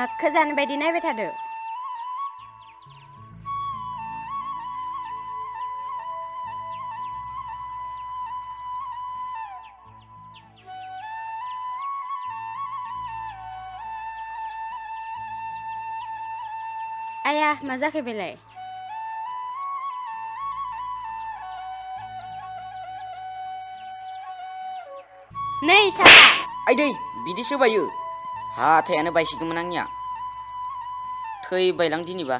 माखो जानो बायदि नायबाय थादो आया मा जाखो बेलाय नै साला आइदै बिदिसो बायो हाथायानो बायसिगौमोन आंनिया थैबायलां दिनैबा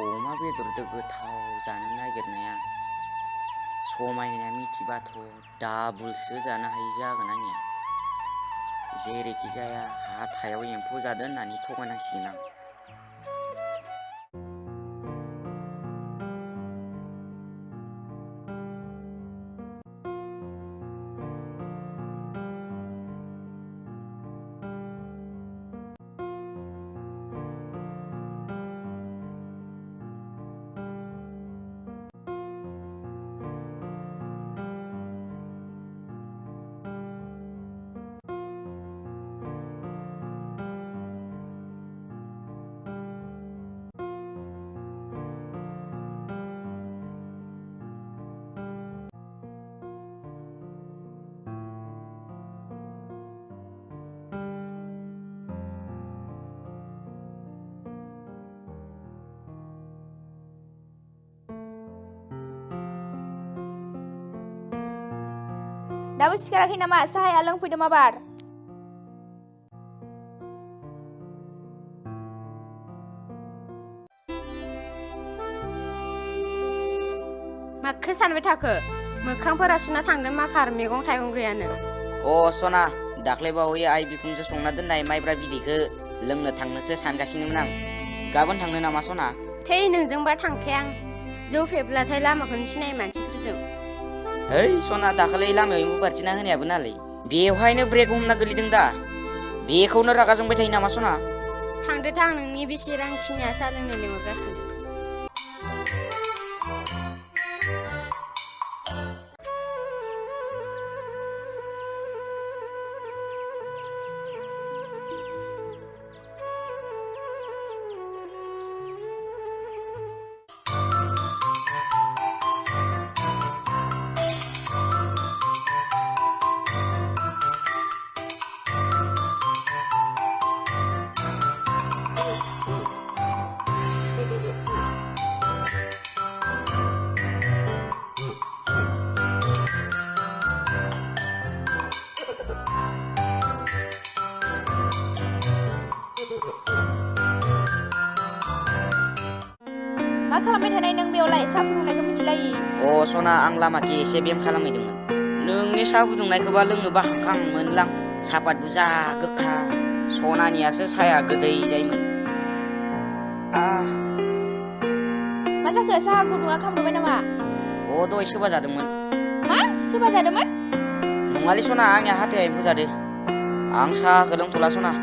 अमा बेदरदो गोथाव जानो नागिरनाया समायनाया मिथिबाथ' दाबुलसो जानो हायि जागोन आंनिया जेरैखि जाया हाथायाव एम्फौ जादों होननानै थगायनांसिगोन आं दाबो सिखाराखै नामा साहाया लोंफैदो माबार माखो सानबाय थाखो मोखांफोरा सुना थांदों माखार मैगं थाइगं गैयानो अ सना दाख्लैबावै आइ बिखुंजो संना दोननाय माइब्रा बिदैखो लोंनो थांनोसो सानगासिनोमोन आं गाबोन थांनो नामा सना थै नोंजोंबा थांखाया आं जौ फेब्लाथाय लामाखौनो सिनायो मानसिफोरजों है सना दाखालि लामायाव एम्बु बारथिना होनायाबो नालै बेवहायनो ब्रेक हमना गोलैदों दा बेखौनो रागा जोंबाय थायो नामा सना थांदो थां नोंनि बेसे रां खिनिया सा लोंनो लिंहरगासिनो मा खालामबाय थानाय नों बेयावलाय साहा फुदुंनायखौ मिथिलायि अ सना आं लामाखि एसे बेम खालामहैदोंमोन नोंनि साहा फुदुंनायखौबा लोंनो बाखांखांमोनलां सापात बुजा गोखा सनानियासो साया गोदै जायोमोन मा जाखो साहा गुदुङा खामदोंबाय नामा अ दहाय सोबा जादोंमोन मा सोरबा जादोंमोन नङालै सना आंनिया हाथाया एम्फौ जादो आं साहाखौ लोंथ'ला सना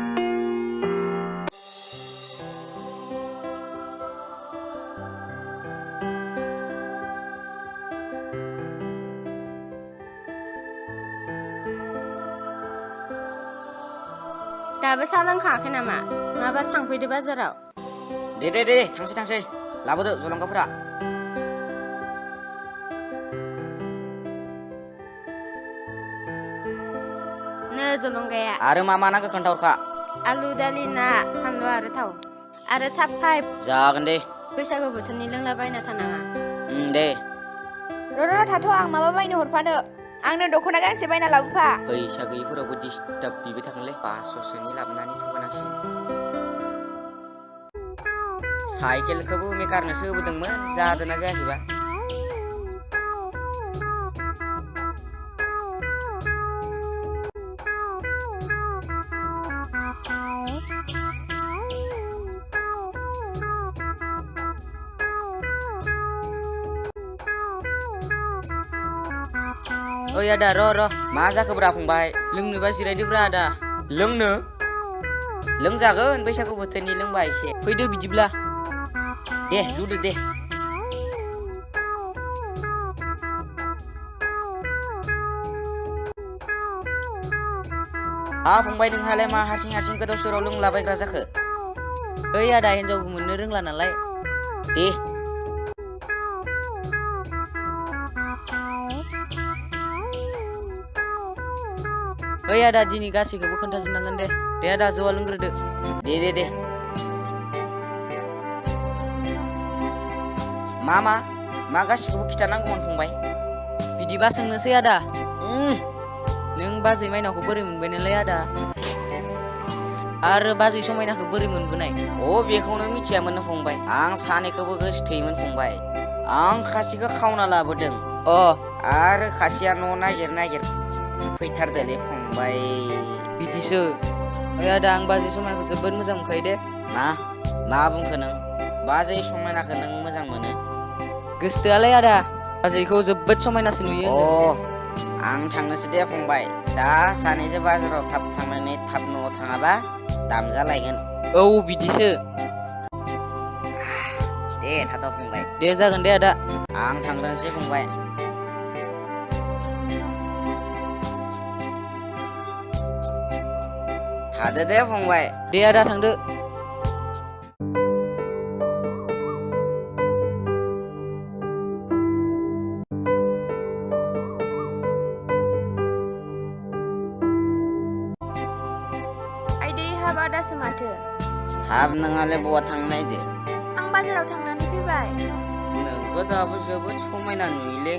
दाबो सा लोंखाङाखै नामा माबा थांफैदो बाजाराव दे थांसै लाबोदो जलंगाफोरा नो जलंगाया आरो मा नांगौ खोन्थाहरखा आलु दालि ना फानलु आरो थाव आरो थाब फाइ जागोन दे बैसागु बोथोरनि लोंलाबायना थानाङा दे र' थाथ' आं माबा बायनो हरफानो आंनो दख'ना गांसे बायना लाबोफा फैसा गैयिफोरावबो डिस्टार्ब बिबाय थागोनलै 500सोनि लाबोनानै थगायनांसिगोन साइकेलखौबो मेकारनोसो होबोदोंमोन जादोंना जायाखैबा ओइ आदा र' मा जाखोब्रा फंबाय लोंनोबा जिरायदोब्रा आदा लोंनो लोंजागोन बैसागु बोथोरनि लोंबा एसे फैदो बिदिब्ला दे लुदो दे फंबाय नोंहालाय मा हारसिं हारसिं गोदाव सोराव लोंलाबायग्रा जाखो? ओइ आदा हिन्जावबो मोननो रोंला नालाय। दे ओइ आदा दिनै गासैखौबो खोन्थाजोबनांगोन दे। दे आदा जौआ लोंग्रोदो। दे मा गासिखौबो खिथानांगौमोन फंबाय? बिदिबा सोंनोसै आदा। नों बाजै माइनावखौ बोरै मोनबाय नोंलाय आदा? आरो बाजै समायनाखौ बोरै मोनबोनाय? बेखौनो मिथियामोन फंबाय। आं सानैखौबो गोसोथोयोमोन फंबाय। आं खासिखौ खावना लाबोदों। आरो खासिया न' नागिर फैथारदोलै फंबाय। बिदिसो। ओइ आदा आं बाजै समायनाखौ जोबोद मोजां मोनखायो दे। मा बुंखो नों? बाजै समायनाखौ नों मोजां मोनो? गोसोथोआलाय आदा बाजैखौ जोबोद समायनासो नुयो। आं थांनोसै दे फंबाय। दा सानैजों बाजाराव थाब थांनानै थाब न'आव थाङाबा दामजालायगोन। बिदिसो। दे थाथ' फंबाय। दे जागोन दे आदा। आं थांग्रोनोसै फंबाय। थादो दे फंबाय। दे आदा थांदो। आइदै हाबा दासो माथो। हाब नोंहालाय बहा थांनो नायदो? आं बाजाराव थांनानै फैबाय। नोंखौ दाबो जोबोद समायना नुयोलै।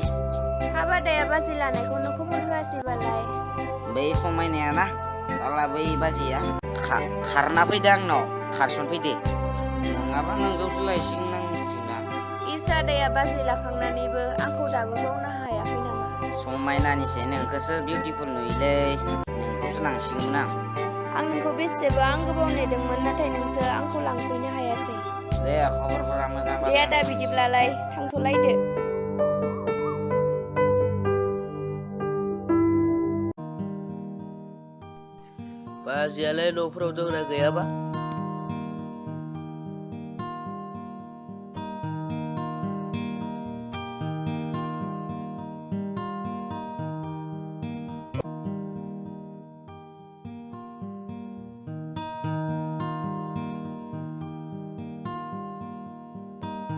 हाबा दाया बाजै लानायखौनो खबर होआसैबालाय। बै समायनाया ना साला बै बाजैया खारना फैदो आंनाव खारसनफैदो। नङाबा नोंखौसो लायसिगोन आं। इसा दाया बाजै लाखांनानैबो आंखौ दाबो बावनो हायाखै नामा? समायनानिसै नोंखौसो बिउटिफुल नुयोलै। नोंखौसो लांसिगौमोन आं नोंखौ बेसेबा गोबाव नेदोंमोन, नाथाय नोंसो आंखौ लांफैनो हायासै। दे खबरफोरा मोजां दे आदा बिदिब्लालाय थांथ'लायदो। बाजैयालाय न'फोराव दंना गैयाबा?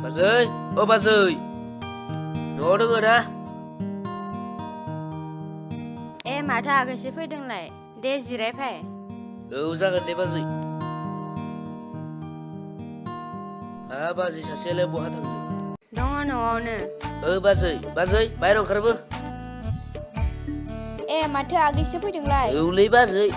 बाजै बाजै न'आव दङ ना? माथो आगैसो फैदोंलाय? दे जिरायफाय। जागोन दे बाजै। बाजै सासेयालाय बहा थांदों? दङ न'आवनो। बाजै बाहेराव ओंखारबो। माथो आगैसो फैदोंलाय? औलै बाजै।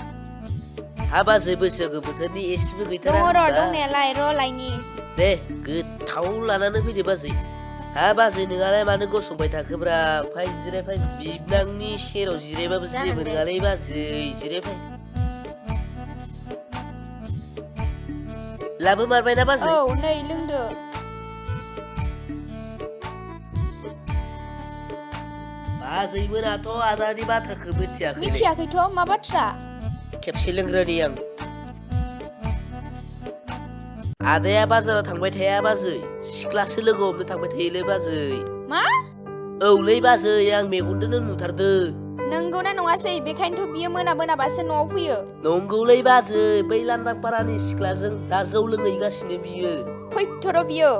बाजै बैसागु बोथोरनि एसेबो गैथारा। दङ र' दंनायालाय लायनि। दे गोथाव लानानै फैदो बाजै। बाजै नोंहालाय मानो गसंबाय थाखोब्रा? फाय जिरायफाय। बिबनांनि सेराव जिरायबाबो जेबो नङालै बाजै, जिरायफाय। लाबो मारबायना बाजै? नै लोंदो। बाजैमोनाथ' आदानि बाथ्राखौ मिथियाखैथ' मा बाथ्रा? खेबसे लोंग्रोनि आं। आदाया बाजाराव थांबाय थाया बाजै, सिख्लासो लोगो हमनो थांबाय थायोलै बाजै। मा? औलै बाजै, आं मेगनजोंनो नुथारदों। नंगौना नङासै? बेखायनोथ' बियो मोनाबासो न'आव फैयो। नंगौलै बाजै, बै लांदां पारानि सिख्लाजों दा जौ लोंहैगासिनो बियो। फैथ'र' बियो।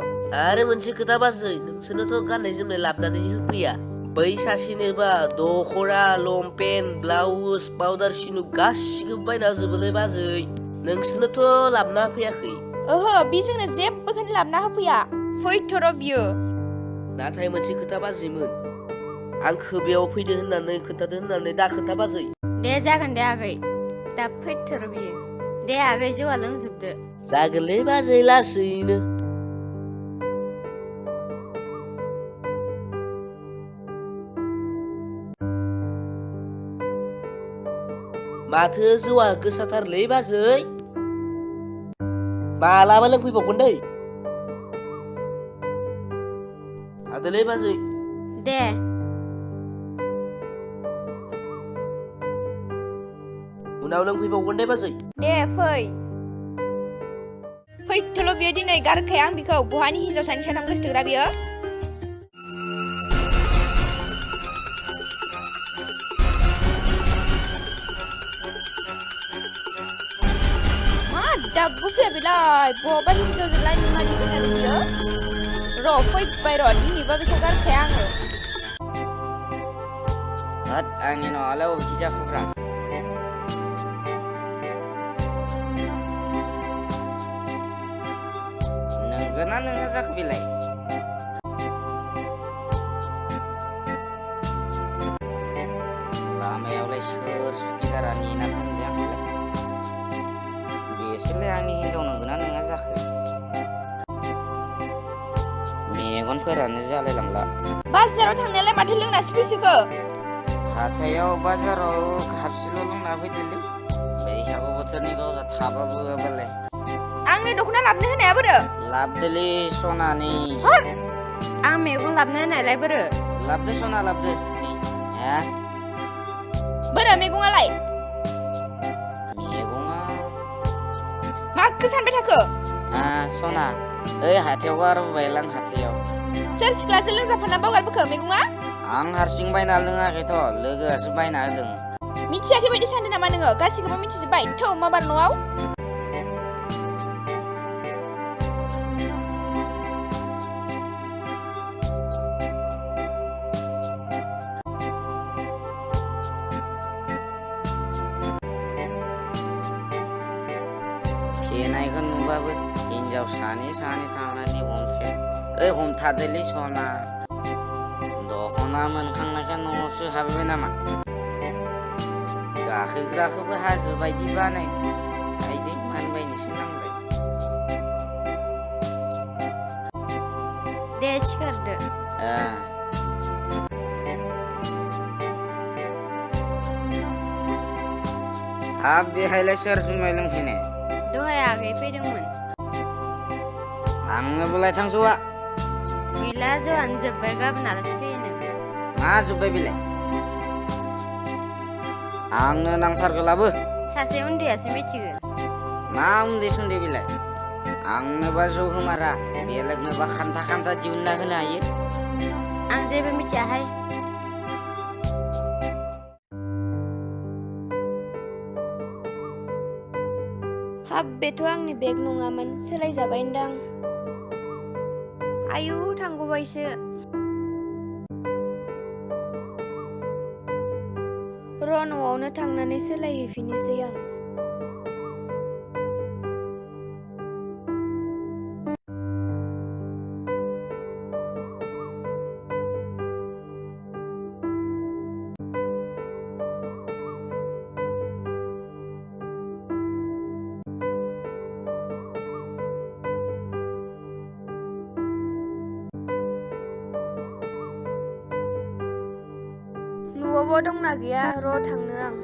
आरो मोनसे खोथा बाजै, नोंसोरनोथ' गाननाय जोमनाय लाबोनानै होफैया। बै सासेनोबा दख'ना, लंपेन्ट, ब्लाउस, पाउदार, सिनु गासिखौबो बायना होजोबोलै बाजै। नोंसोरनोथ' लाबोना होफैयाखै। ओहो, बि जोंनो जेबोखौनो लाबोना होफैया। फैथ'र' बियो। नाथाय मोनसे खोथा बाजैमोन, आंखौ बेयाव फैदो होननानै खोन्थादो होननानै दा खोन्था बाजै। दे जागोन दे आगै, दा फैथ'र' बियो। दे आगै जौआ लोंजोबदो। जागोनलै बाजै लासैनो। माथो जौआ गोसाथारलै बाजै। मालाबा लोंफैबावगोन दै। थादोलै बाजै। दे। उनाव लोंफैबावगोन दे बाजै। दे फै। फैथ'ल' बियो दिनै, गारखाया आं बिखौ। बहानि हिनजावसानि साथाम गोसोथोग्रा बियो। बेलाय बहाबा हिन्जावजों लाइन मारिबाय थादों बियो र' फैबाय र' दिनैबा बेखौ गारखाया आङो होद आंनि न'आलाय अबेखि जाखोब्रा नोंगोना नोङा जाखो बेलाय लामायावलाय सोर सुखिदारा नेना दोनलै आंखौलाय बेसोरलाय आंनि हिनजाव नंगौना नङा जाखो मेगनफोरानो जालायलांला बाजाराव थांनायालाय माथो लोंनासो फैसोखो हाथायाव बाजाराव हाबसेल' लोंना फैदोलै बैसागु बोथोरनि गावजा थाबाबो बालाय आंनो दख'ना लाबनो होनाया बोरो लाबदोलै सनानै आं मैगं लाबनो होनायलाय बोरो लाबदो सना लाबदो नै हा बोरो मैगङालाय मैगङा माखो सानबाय थाखो सना ओइ हाथायाव गारबोबायलां हाथायाव सोर सिख्लाजों लोंजाफाना बावगारबोखो मैगङा आं हारसिं बायना लोङाखैथ' लोगोआसो बायना होदों मिथियाखै बायदि सानदों नामा नोङो गासिखौबो मिथिजोब्बाय थौ माबार न'आव फेनायखौ नुबाबो हिनजाव सानै थांनानै हमथादोलै सना दख'ना मोनखांनायखाय न'आवसो हाबबाय नामा गाखोग्राखौबो हाजो बायदि बानायबाय आइदै मानबायनोसो नांबाय दे सिखारदो हाब बेहायलाय सोर जुमाय लोंफैनाय दहाय आगै फैदोंमोन आंनोबो लायथांसौआ गैला जौआनो जोब्बाय गाबोन आलासि फैनो मा जोब्बाय बेलाय आंनो नांथारगौ लाबो सासे उन्दैयासो मिथिगो मा उन्दै सुन्दै बेलाय आंनोबा जौ होमारा बेलेगनोबा खान्था दिहुनना होनो हायो आं जेबो मिथियाहाय हाब बेथ' आंनि बेग नङामोन सोलायजाबाय होनदां आयु थांगौबायसो र' न'आवनो थांनानै सोलायहैफिननोसै आं न'आवबो दंना गैया र' थांनो आं